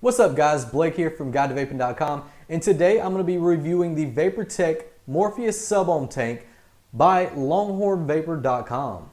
What's up guys, Blake here from GuideToVaping.com, and today I'm going to be reviewing the VaporTech Morpheus Sub-Ohm tank by LonghornVapor.com.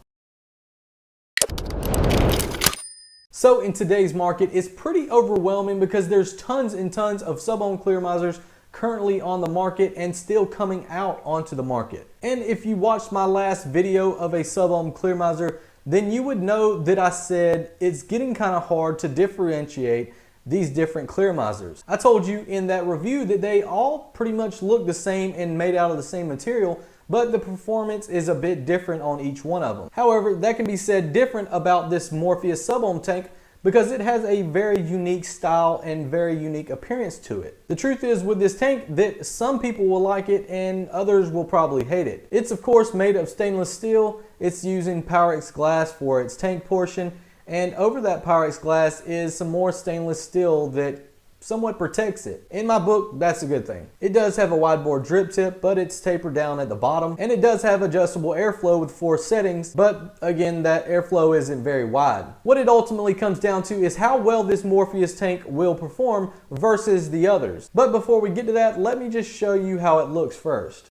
So in today's market, it's pretty overwhelming because there's tons and tons of sub-ohm clearizers currently on the market and still coming out onto the market. And if you watched my last video of a sub-ohm clearizer, then you would know that I said it's getting kind of hard to differentiate these different clearizers. I told you in that review that they all pretty much look the same and made out of the same material, but the performance is a bit different on each one of them. However, that can be said different about this Morpheus Sub-Ohm tank because it has a very unique style and very unique appearance to it. The truth is with this tank that some people will like it and others will probably hate it. It's of course made of stainless steel. It's using Pyrex glass for its tank portion, and over that Pyrex glass is some more stainless steel that somewhat protects it. In my book, that's a good thing. It does have a wide bore drip tip, but it's tapered down at the bottom, and it does have adjustable airflow with 4 settings, but again, that airflow isn't very wide. What it ultimately comes down to is how well this Morpheus tank will perform versus the others. But before we get to that, let me just show you how it looks first.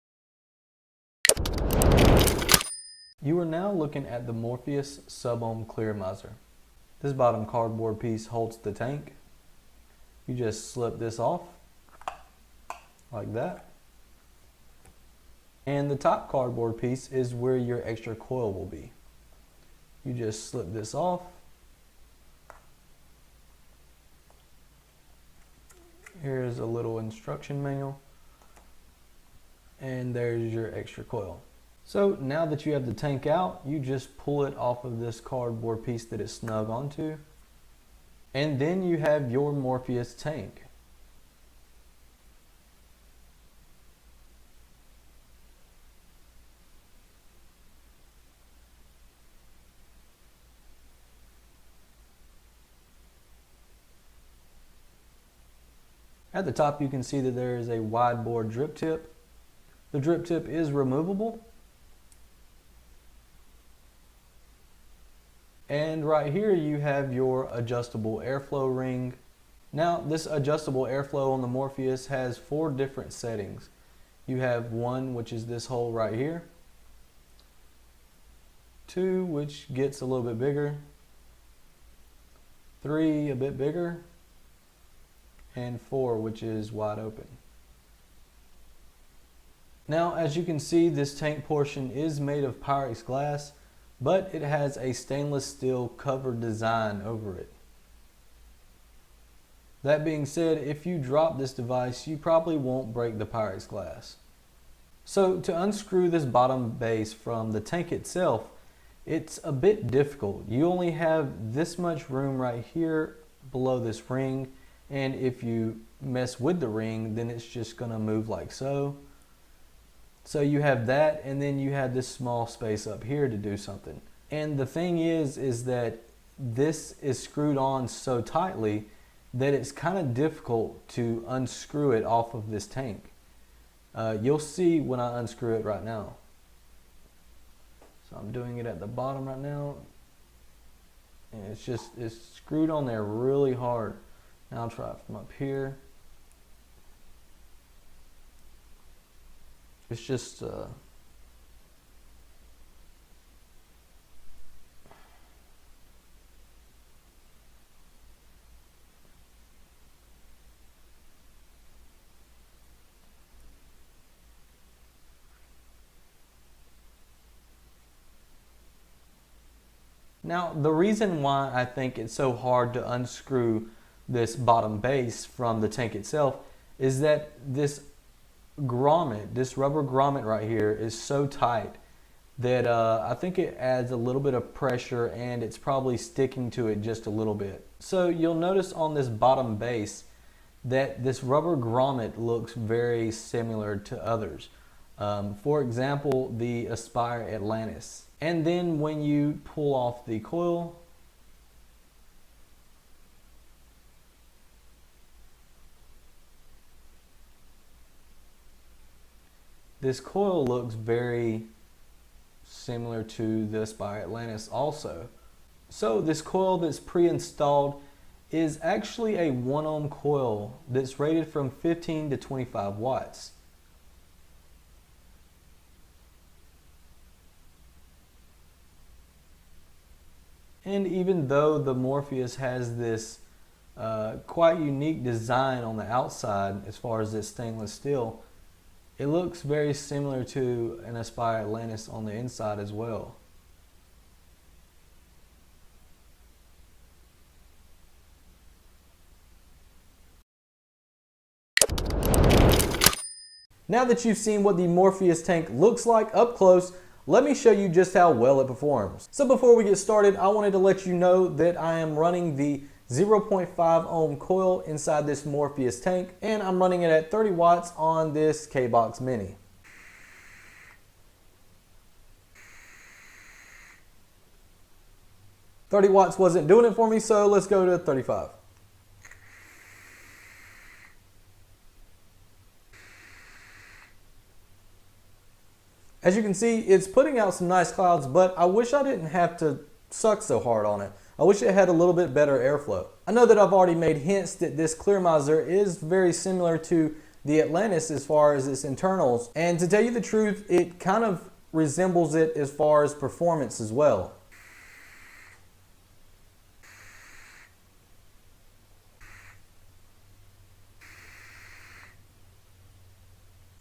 You are now looking at the Morpheus Sub-Ohm clearizer. This bottom cardboard piece holds the tank. You just slip this off like that. And the top cardboard piece is where your extra coil will be. You just slip this off. Here's a little instruction manual. And there's your extra coil. So now that you have the tank out, you just pull it off of this cardboard piece that it's snug onto. And then you have your Morpheus tank. At the top you can see that there is a wide bore drip tip. The drip tip is removable. And right here you have your adjustable airflow ring. Now this adjustable airflow on the Morpheus has 4 different settings. You have 1, which is this hole right here. 2, which gets a little bit bigger. 3, a bit bigger. And 4, which is wide open. Now as you can see, this tank portion is made of Pyrex glass, but it has a stainless steel cover design over it. That being said, if you drop this device, you probably won't break the Pyrex glass. So to unscrew this bottom base from the tank itself, it's a bit difficult. You only have this much room right here below this ring, and if you mess with the ring, then it's just gonna move like so. So you have that, and then you have this small space up here to do something. And the thing is that this is screwed on so tightly that it's kind of difficult to unscrew it off of this tank. You'll see when I unscrew it right now. So I'm doing it at the bottom right now. And it's screwed on there really hard. Now I'll try it from up here. It's just Now the reason why I think it's so hard to unscrew this bottom base from the tank itself is that this grommet, this rubber grommet right here is so tight that I think it adds a little bit of pressure and it's probably sticking to it just a little bit. So you'll notice on this bottom base that this rubber grommet looks very similar to others. For example, the Aspire Atlantis. And then when you pull off the coil, this coil looks very similar to the Aspire Atlantis also. So this coil that's pre-installed is actually a 1 ohm coil that's rated from 15 to 25 watts. And even though the Morpheus has this quite unique design on the outside as far as this stainless steel, it looks very similar to an Aspire Atlantis on the inside as well. Now that you've seen what the Morpheus tank looks like up close, let me show you just how well it performs. So before we get started, I wanted to let you know that I am running the 0.5 ohm coil inside this Morpheus tank, and I'm running it at 30 watts on this K-Box Mini. $30 watts wasn't doing it for me, so let's go to 35. As you can see, it's putting out some nice clouds, but I wish I didn't have to suck so hard on it. I wish it had a little bit better airflow. I know that I've already made hints that this clearmiser is very similar to the Atlantis as far as its internals, and to tell you the truth, it kind of resembles it as far as performance as well.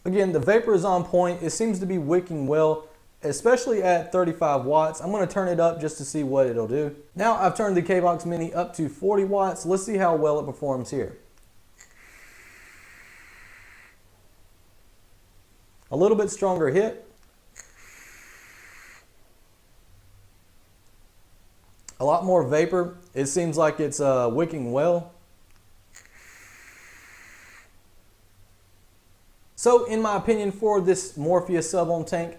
Again, the vapor is on point. It seems to be wicking well, especially at 35 watts. I'm going to turn it up just to see what it'll do. Now I've turned the K-Box Mini up to 40 watts. Let's see how well it performs here. A little bit stronger hit. A lot more vapor. It seems like it's wicking well. So in my opinion, for this Morpheus Sub-Ohm tank,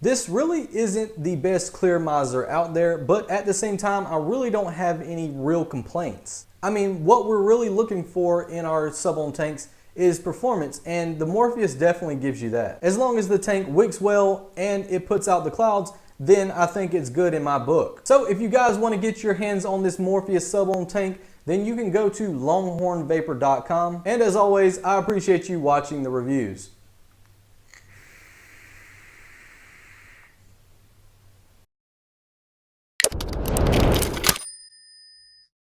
this really isn't the best clearmiser out there, but at the same time, I really don't have any real complaints. I mean, what we're really looking for in our Sub-Ohm tanks is performance, and the Morpheus definitely gives you that. As long as the tank wicks well and it puts out the clouds, then I think it's good in my book. So if you guys want to get your hands on this Morpheus Sub-Ohm tank, then you can go to longhornvapor.com. And as always, I appreciate you watching the reviews.